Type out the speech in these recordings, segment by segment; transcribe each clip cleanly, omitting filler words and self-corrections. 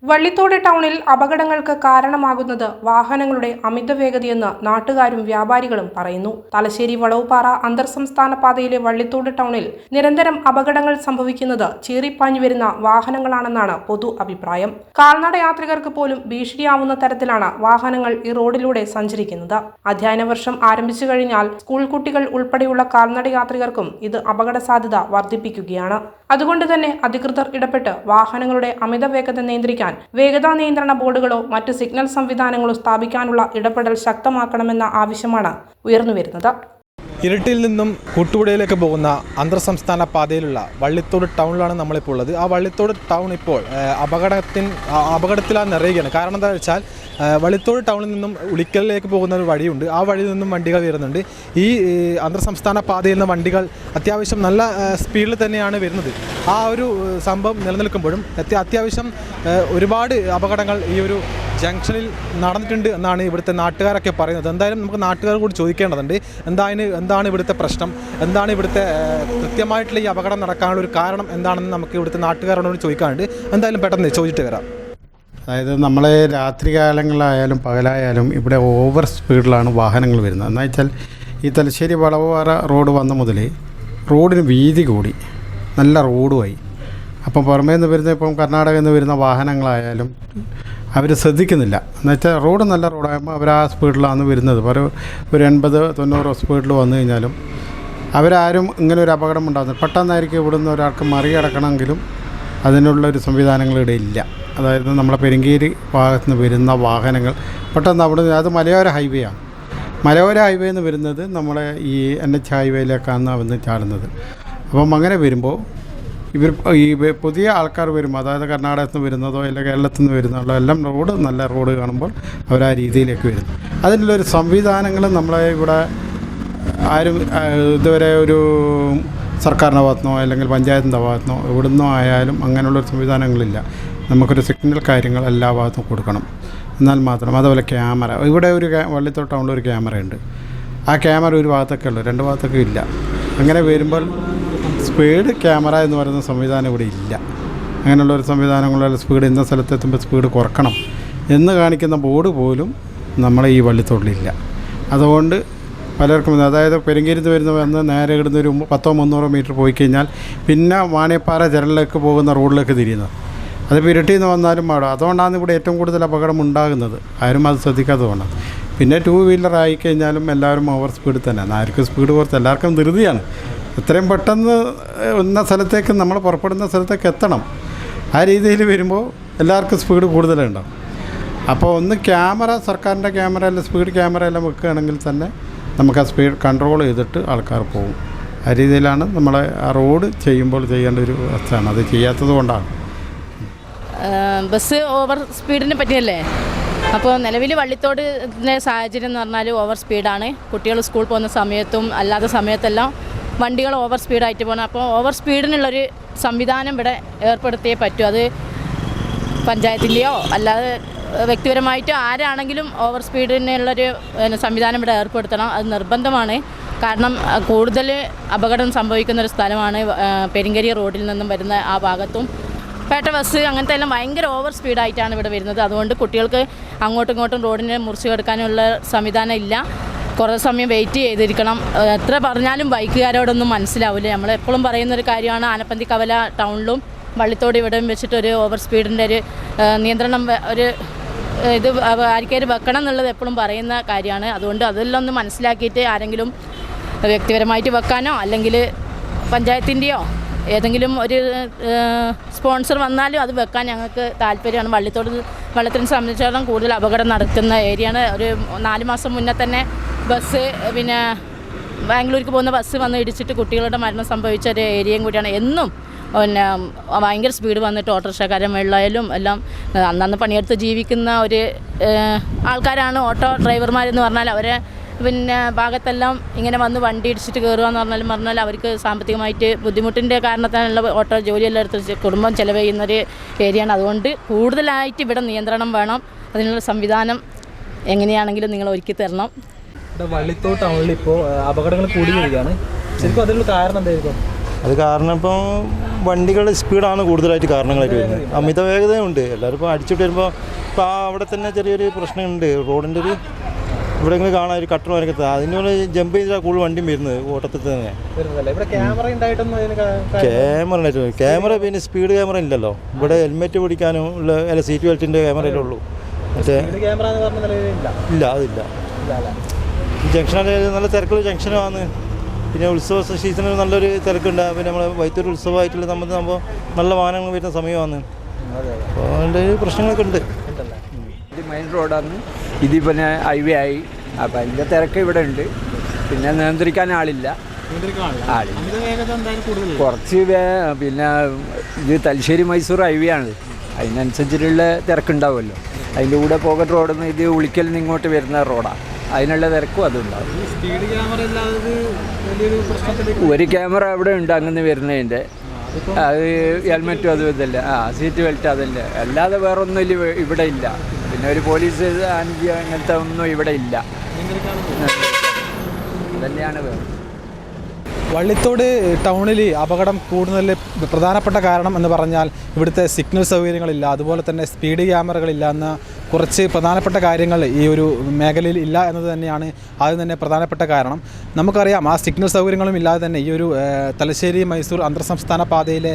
വള്ളിത്തോട് ടൗണിൽ അപകടങ്ങൾക്ക് കാരണമാകുന്നത് വാഹനങ്ങളുടെ അമിത വേഗതയെന്ന് നാട്ടുകാരും വ്യാപാരികളും പറയുന്നു. തലശ്ശേരി വളവുപാറ അന്തർ സംസ്ഥാന പാതയിലെ വള്ളിത്തോട് ടൗണിൽ നിരന്തരം അപകടങ്ങൾ സംഭവിക്കുന്നത് ചീറിപ്പാഞ്ഞു വരുന്ന വാഹനങ്ങളാണെന്നാണ് പൊതു അഭിപ്രായം. കാൽനട യാത്രികർക്ക് പോലും ഭീഷണിയാവുന്ന തരത്തിലാണ് വാഹനങ്ങൾ ഈ റോഡിലൂടെ സഞ്ചരിക്കുന്നത്. അധ്യയന വർഷം ആരംഭിച്ചു കഴിഞ്ഞാൽ സ്കൂൾ കുട്ടികൾ ഉൾപ്പെടെയുള്ള കാൽനട യാത്രികർക്കും ഇത് അപകട സാധ്യത വർദ്ധിപ്പിക്കുകയാണ്. അതുകൊണ്ട് തന്നെ അധികൃതർ ഇടപെട്ട് വാഹനങ്ങളുടെ അമിത വേഗത നിയന്ത്രിക്കാൻ വേഗതാ നിയന്ത്രണ ബോർഡുകളോ മറ്റ് സിഗ്നൽ സംവിധാനങ്ങളോ സ്ഥാപിക്കാനുള്ള ഇടപെടൽ ശക്തമാക്കണമെന്ന ആവശ്യമാണ് ഉയർന്നുവരുന്നത്. ഇരിട്ടിയിൽ നിന്നും കൂട്ടുപുഴയിലേക്ക് പോകുന്ന അന്തർ സംസ്ഥാന പാതയിലുള്ള വള്ളിത്തോട് ടൗണിലാണ് നമ്മളിപ്പോൾ ഉള്ളത്. ആ വള്ളിത്തോട് ടൗൺ ഇപ്പോൾ അപകടത്തിലാണ് നിറയുകയാണ്. കാരണം എന്താ വെച്ചാൽ വള്ളിത്തോട് ടൗണിൽ നിന്നും ഉളിക്കലിലേക്ക് പോകുന്ന ഒരു വഴിയുണ്ട്. ആ വഴിയിൽ നിന്നും വണ്ടികൾ വരുന്നുണ്ട്. ഈ അന്തർ സംസ്ഥാന പാതയിൽ നിന്ന് വണ്ടികൾ അത്യാവശ്യം നല്ല സ്പീഡിൽ തന്നെയാണ് വരുന്നത്. ആ ഒരു സംഭവം നിലനിൽക്കുമ്പോഴും അത്യാവശ്യം ഒരുപാട് അപകടങ്ങൾ ഈ ഒരു ജംഗ്ഷനിൽ നടന്നിട്ടുണ്ട് എന്നാണ് ഇവിടുത്തെ നാട്ടുകാരൊക്കെ പറയുന്നത്. എന്തായാലും നമുക്ക് നാട്ടുകാർ കൂടി ചോദിക്കേണ്ടതുണ്ട്. എന്താണ് ഇവിടുത്തെ പ്രശ്നം, എന്താണ് ഇവിടുത്തെ കൃത്യമായിട്ടുള്ള ഈ അപകടം നടക്കാനുള്ള ഒരു കാരണം എന്താണെന്ന് നമുക്ക് ഇവിടുത്തെ നാട്ടുകാരോട് ചോദിക്കാനുണ്ട്. എന്തായാലും പെട്ടെന്ന് ചോദിച്ചിട്ട് വരാം. അതായത് നമ്മളെ രാത്രികാലങ്ങളായാലും പകലായാലും ഇവിടെ ഓവർ സ്പീഡിലാണ് വാഹനങ്ങൾ വരുന്നത്. എന്ന് വെച്ചാൽ ഈ തലശ്ശേരി വളവുപാറ റോഡ് വന്ന മുതൽ റോഡിന് വീതി കൂടി നല്ല റോഡുമായി. അപ്പം പുറമേ നിന്ന് വരുന്ന ഇപ്പം കർണാടകയിൽ നിന്ന് വരുന്ന വാഹനങ്ങളായാലും അവർ ശ്രദ്ധിക്കുന്നില്ല. എന്നുവെച്ചാൽ റോഡ് നല്ല റോഡാകുമ്പോൾ അവർ ആ സ്പീഡിലാണ് വരുന്നത്. ഒരു 80-90 സ്പീഡിൽ വന്നു കഴിഞ്ഞാലും അവരാരും ഇങ്ങനെ ഒരു അപകടം ഉണ്ടാകുന്നത് പെട്ടെന്നായിരിക്കും. ഇവിടുന്ന് ഒരാൾക്ക് മറികടക്കണമെങ്കിലും അതിനുള്ളൊരു സംവിധാനങ്ങൾ ഇവിടെ ഇല്ല. അതായത് നമ്മളെ പെരിങ്കേരി ഭാഗത്ത് നിന്ന് വരുന്ന വാഹനങ്ങൾ പെട്ടെന്ന് അവിടെ അത് മലയോര ഹൈവേ ആണ്. മലയോര ഹൈവേ എന്ന് വരുന്നത് നമ്മളെ ഈ NH ഹൈവേയിലേക്കാണ് വന്ന് ചാടുന്നത്. അപ്പം അങ്ങനെ വരുമ്പോൾ ഇവർ ഈ പുതിയ ആൾക്കാർ വരുമ്പോൾ, അതായത് കർണാടകത്തിൽ നിന്ന് വരുന്നതോ അല്ലെങ്കിൽ കേരളത്തിൽ നിന്ന് വരുന്നതോ എല്ലാം നല്ല റോഡ് കാണുമ്പോൾ അവർ ആ രീതിയിലേക്ക് വരുന്നു. അതിനുള്ളൊരു സംവിധാനങ്ങൾ നമ്മളെ ഇവിടെ ആരും ഇതുവരെ ഒരു സർക്കാരിൻ്റെ ഭാഗത്തുനിന്നോ അല്ലെങ്കിൽ പഞ്ചായത്തിൻ്റെ ഭാഗത്തുനിന്നോ എവിടുന്നോ ആയാലും അങ്ങനെയുള്ളൊരു സംവിധാനങ്ങളില്ല. നമുക്കൊരു സിഗ്നൽ കാര്യങ്ങൾ എല്ലാ ഭാഗത്തും കൊടുക്കണം. എന്നാൽ മാത്രം അതുപോലെ ക്യാമറ, ഇവിടെ ഒരു വള്ളിത്തോട് ടൗണിൽ ഒരു ക്യാമറയുണ്ട്. ആ ക്യാമറ ഒരു ഭാഗത്തൊക്കെ ഉള്ളൂ, 2 ഭാഗത്തൊക്കെ ഇല്ല. അങ്ങനെ വരുമ്പോൾ സ്പീഡ് ക്യാമറ എന്ന് പറയുന്ന സംവിധാനം ഇവിടെ ഇല്ല. അങ്ങനെയുള്ളൊരു സംവിധാനങ്ങളുള്ള സ്പീഡ് ഇന്ന സ്ഥലത്തെത്തുമ്പോൾ സ്പീഡ് കുറക്കണം എന്ന് കാണിക്കുന്ന ബോർഡ് പോലും നമ്മളെ ഈ വള്ളിത്തോടിലില്ല. അതുകൊണ്ട് പലർക്കും, അതായത് പെരിങ്കേരിന്ന് വന്ന് നേരെ ഇടുന്ന ഒരു 100-300 മീറ്റർ പോയി കഴിഞ്ഞാൽ പിന്നെ വാണിയപ്പാറ ചരലിലേക്ക് പോകുന്ന റോഡിലേക്ക് തിരിയുന്നത്. അതിപ്പോൾ ഇരട്ടിയിൽ നിന്ന് വന്നാലും അവിടെ. അതുകൊണ്ടാണ് ഇവിടെ ഏറ്റവും കൂടുതൽ അപകടം ഉണ്ടാകുന്നത്. ആരും അത് ശ്രദ്ധിക്കാത്തതുകൊണ്ടാണ്. പിന്നെ 2 വീലർ ആയിക്കഴിഞ്ഞാലും എല്ലാവരും ഓവർ സ്പീഡിൽ തന്നെയാണ്. ആർക്കും സ്പീഡ് കുറച്ച്, എല്ലാവർക്കും ധൃതിയാണ്. എത്രയും പെട്ടെന്ന് ഇന്ന സ്ഥലത്തേക്ക് നമ്മൾ പുറപ്പെടുന്ന സ്ഥലത്തേക്ക് എത്തണം. ആ രീതിയിൽ വരുമ്പോൾ എല്ലാവർക്കും സ്പീഡ് കൂടുതലുണ്ടാവും. അപ്പോൾ ഒന്ന് ക്യാമറ, സർക്കാരിൻ്റെ ക്യാമറ അല്ല സ്പീഡ് ക്യാമറ എല്ലാം വെക്കുകയാണെങ്കിൽ തന്നെ നമുക്ക് ആ സ്പീഡ് കൺട്രോൾ ചെയ്തിട്ട് ആൾക്കാർ പോകും. ആ രീതിയിലാണ് നമ്മളെ ആ റോഡ് ചെയ്യുമ്പോൾ ചെയ്യേണ്ട ഒരു അവസ്ഥയാണ്. അത് ചെയ്യാത്തത് കൊണ്ടാണ്. ബസ് ഓവർ സ്പീഡിനെ പറ്റിയല്ലേ? അപ്പോൾ നിലവിൽ വള്ളിത്തോടിൻ്റെ സാഹചര്യം എന്ന് പറഞ്ഞാൽ ഓവർ സ്പീഡാണ്. കുട്ടികൾ സ്കൂൾ പോകുന്ന സമയത്തും അല്ലാത്ത സമയത്തെല്ലാം വണ്ടികൾ ഓവർ സ്പീഡായിട്ട് പോകണം. അപ്പോൾ ഓവർ സ്പീഡിനുള്ളൊരു സംവിധാനം ഇവിടെ ഏർപ്പെടുത്തിയേ പറ്റൂ. അത് പഞ്ചായത്തിൻ്റെയോ അല്ലാതെ വ്യക്തിപരമായിട്ട് ആരാണെങ്കിലും ഓവർ സ്പീഡിനുള്ളൊരു സംവിധാനം ഇവിടെ ഏർപ്പെടുത്തണം. അത് നിർബന്ധമാണ്. കാരണം കൂടുതൽ അപകടം സംഭവിക്കുന്നൊരു സ്ഥലമാണ് പെരിങ്കേരി റോഡിൽ നിന്നും വരുന്ന ആ ഭാഗത്തും. പേട്ട ബസ് അങ്ങനത്തെ എല്ലാം ഭയങ്കര ഓവർ സ്പീഡായിട്ടാണ് ഇവിടെ വരുന്നത്. അതുകൊണ്ട് കുട്ടികൾക്ക് അങ്ങോട്ടും ഇങ്ങോട്ടും റോഡിനെ മുറിച്ച് കിടക്കാനുള്ള സംവിധാനം ഇല്ല. കുറേ സമയം വെയിറ്റ് ചെയ്തിരിക്കണം. എത്ര പറഞ്ഞാലും ബൈക്കുകാരോടൊന്നും മനസ്സിലാവില്ല. നമ്മളെപ്പോഴും പറയുന്നൊരു കാര്യമാണ്, ആനപ്പന്തി കവല ടൗണിലും വള്ളിത്തോട് ഇവിടെയും വെച്ചിട്ടൊരു ഓവർ സ്പീഡിൻ്റെ ഒരു നിയന്ത്രണം ഇത് ആർക്കാർ വെക്കണം എന്നുള്ളത് എപ്പോഴും പറയുന്ന കാര്യമാണ്. അതുകൊണ്ട് അതെല്ലാം ഒന്ന് മനസ്സിലാക്കിയിട്ട് ആരെങ്കിലും വ്യക്തിപരമായിട്ട് വെക്കാനോ അല്ലെങ്കിൽ പഞ്ചായത്തിൻ്റെയോ ഏതെങ്കിലും ഒരു സ്പോൺസർ വന്നാലും അത് വെക്കാൻ ഞങ്ങൾക്ക് താല്പര്യമാണ്. വള്ളത്തിനെ സംബന്ധിച്ചിടത്തോളം കൂടുതൽ അപകടം നടക്കുന്ന ഏരിയയാണ്. ഒരു 4 മാസം മുന്നേ തന്നെ ബസ് ബാംഗ്ലൂർക്ക് പോകുന്ന ബസ് വന്ന് ഇടിച്ചിട്ട് കുട്ടികളുടെ മരണം സംഭവിച്ച ഒരു ഏരിയയും കൂടിയാണ്. എന്നും ഭയങ്കര സ്പീഡ് വന്നിട്ട് ഓട്ടോറിക്ഷക്കാരും വെള്ളമായാലും എല്ലാം അന്നന്ന് പണിയെടുത്ത് ജീവിക്കുന്ന ഒരു ആൾക്കാരാണ് ഓട്ടോ ഡ്രൈവർമാരെന്ന് പറഞ്ഞാൽ. അവരെ ഭാഗത്തെല്ലാം ഇങ്ങനെ വന്ന് വണ്ടി ഇടിച്ചിട്ട് കയറുക എന്ന് പറഞ്ഞാൽ അവർക്ക് സാമ്പത്തികമായിട്ട് ബുദ്ധിമുട്ടിൻ്റെ കാരണത്താലുള്ള ഓട്ടോ ജോലിയെല്ലാം എടുത്ത് കുടുംബം ചിലവ് ചെയ്യുന്നൊരു ഏരിയയാണ്. അതുകൊണ്ട് കൂടുതലായിട്ട് ഇവിടെ നിയന്ത്രണം വേണം. അതിനുള്ള സംവിധാനം എങ്ങനെയാണെങ്കിലും നിങ്ങൾ ഒരുക്കി തരണം. വള്ളിത്തോട് ടൗണിൽ ഇപ്പോൾ അപകടങ്ങൾ കൂടി വരികയാണ്. ശരിക്കും അതിനുള്ള കാരണം എന്തായിരിക്കും? അത് കാരണം ഇപ്പോൾ വണ്ടികളുടെ സ്പീഡാണ് കൂടുതലായിട്ട് കാരണങ്ങളായിട്ട് വരുന്നത്. അമിത വേഗതയുണ്ട്. എല്ലാവരും ഇപ്പോൾ അടിച്ചിട്ട് വരുമ്പോൾ ഇപ്പോൾ അവിടെ തന്നെ ചെറിയൊരു പ്രശ്നമുണ്ട്. റോഡിൻ്റെ ഒരു ഇവിടെ കാണാൻ ഒരു കട്ടർ വരക്കത്ത് അതിനുള്ള ജമ്പ് ചെയ്താൽ കൂടുതൽ വണ്ടിയും വരുന്നത് ഓട്ടത്തിൽ തന്നെ. ക്യാമറ പിന്നെ സ്പീഡ് ക്യാമറ ഇല്ലല്ലോ ഇവിടെ. ഹെൽമെറ്റ് പിടിക്കാനും ഉള്ള അല്ല സീറ്റ് ബെൽറ്റിൻ്റെ ക്യാമറയിലേ ഉള്ളൂ. മറ്റേ ഇല്ല അതില്ല. ഈ ജംഗ്ഷനിൽ നല്ല തിരക്കുള്ള ജംഗ്ഷനാണ്. പിന്നെ ഉത്സവ സീസണിൽ നല്ലൊരു തിരക്കുണ്ട്. പിന്നെ നമ്മൾ വൈദ്യുതി ഉത്സവമായിട്ടുള്ള സംബന്ധിച്ചാകുമ്പോൾ നല്ല വാഹനങ്ങൾ വരുന്ന സമയമാണ്. അപ്പോൾ അതിൻ്റെ പ്രശ്നങ്ങളൊക്കെ ഉണ്ട്. ഇത് മെയിൻ റോഡാണ്. ഇത് പിന്നെ ഹൈവേ ആയി. അപ്പം അതിൻ്റെ തിരക്ക് ഇവിടെ ഉണ്ട്. പിന്നെ നിയന്ത്രിക്കാൻ ആളില്ല. കുറച്ച് പിന്നെ ഇത് തലശ്ശേരി മൈസൂർ ഹൈവേ ആണ്. അതിനനുസരിച്ചിട്ടുള്ള തിരക്കുണ്ടാവുമല്ലോ. അതിൻ്റെ കൂടെ പോക്കറ്റ് റോഡിൽ നിന്ന് ഇത് ഉളിക്കൽ നിന്ന് ഇങ്ങോട്ട് വരുന്ന റോഡാണ്. അതിനുള്ള തിരക്കും അതുണ്ടാവും. ഒരു ക്യാമറ അവിടെ ഉണ്ട് അങ്ങനെ വരുന്നതിൻ്റെ. അത് ഹെൽമെറ്റും അതും ഇതല്ല. സീറ്റ് ബെൽറ്റ് അതല്ല. അല്ലാതെ വേറെ ഒന്നും ഇവിടെ ഇല്ല. പിന്നെ ഒരു പോലീസ് അങ്ങനത്തെ ഒന്നും ഇവിടെ ഇല്ല. അതന്നെയാണ് വേറെ. വള്ളിത്തോട് ടൗണിൽ അപകടം കൂടുന്നതിൽ പ്രധാനപ്പെട്ട കാരണം എന്ന് പറഞ്ഞാൽ ഇവിടുത്തെ സിഗ്നൽ സൗകര്യങ്ങളില്ല, അതുപോലെ തന്നെ സ്പീഡ് ക്യാമറകളില്ല എന്ന കുറച്ച് പ്രധാനപ്പെട്ട കാര്യങ്ങൾ ഈ ഒരു മേഖലയിൽ ഇല്ല എന്നത് തന്നെയാണ് ആദ്യം തന്നെ പ്രധാനപ്പെട്ട കാരണം. നമുക്കറിയാം ആ സിഗ്നൽ സൗകര്യങ്ങളും ഇല്ലാതെ തന്നെ ഈ ഒരു തലശ്ശേരി മൈസൂർ അന്തർ സംസ്ഥാന പാതയിലെ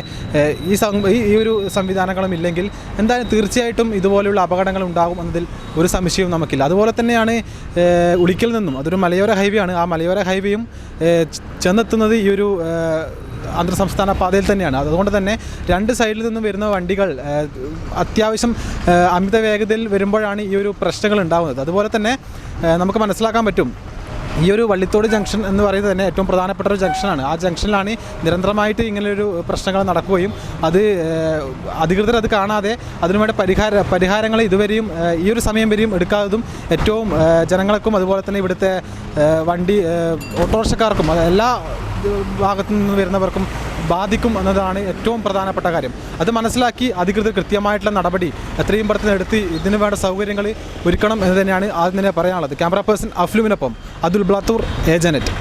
ഈ ഒരു സംവിധാനങ്ങളും ഇല്ലെങ്കിൽ എന്തായാലും തീർച്ചയായിട്ടും ഇതുപോലെയുള്ള അപകടങ്ങൾ ഉണ്ടാകും എന്നതിൽ ഒരു സംശയവും നമുക്കില്ല. അതുപോലെ തന്നെയാണ് ഉളിക്കൽ നിന്നും, അതൊരു മലയോര ഹൈവേ ആണ്, ആ മലയോര ഹൈവേയും ചെന്നെത്തുന്നത് ഈ ഒരു അന്തർ സംസ്ഥാന പാതയിൽ തന്നെയാണ്. അതുകൊണ്ട് തന്നെ രണ്ട് സൈഡിൽ നിന്നും വരുന്ന വണ്ടികൾ അത്യാവശ്യം അമിത വേഗതയിൽ വരുമ്പോഴാണ് ഈ ഒരു പ്രശ്നങ്ങൾ ഉണ്ടാകുന്നത്. അതുപോലെ തന്നെ നമുക്ക് മനസ്സിലാക്കാൻ പറ്റും ഈ ഒരു വള്ളിത്തോട് ജംഗ്ഷൻ എന്ന് പറയുന്നത് തന്നെ ഏറ്റവും പ്രധാനപ്പെട്ട ഒരു ജംഗ്ഷനാണ്. ആ ജംഗ്ഷനിലാണ് നിരന്തരമായിട്ട് ഇങ്ങനെയൊരു പ്രശ്നങ്ങൾ നടക്കുകയും അത് അധികൃതർ അത് കാണാതെ അതിനുവേണ്ട പരിഹാരങ്ങൾ ഇതുവരെയും ഈ ഒരു സമയം വരെയും എടുക്കാത്തതും ഏറ്റവും ജനങ്ങൾക്കും അതുപോലെ തന്നെ ഇവിടുത്തെ വണ്ടി ഓട്ടോറിക്ഷക്കാർക്കും എല്ലാ ഭാഗത്തു നിന്ന് വരുന്നവർക്കും ബാധിക്കും എന്നതാണ് ഏറ്റവും പ്രധാനപ്പെട്ട കാര്യം. അത് മനസ്സിലാക്കി അധികൃതർ കൃത്യമായിട്ടുള്ള നടപടി എത്രയും പെട്ടെന്ന് എടുത്ത് ഇതിനു വേണ്ട സൗകര്യങ്ങൾ ഒരുക്കണം എന്ന് തന്നെയാണ് ആദ്യം തന്നെ പറയാനുള്ളത്. ക്യാമറ പേഴ്സൺ അഫ്ലുവിനൊപ്പം അതുൽ ബ്ലാത്തൂർ, ഏജനറ്റ്.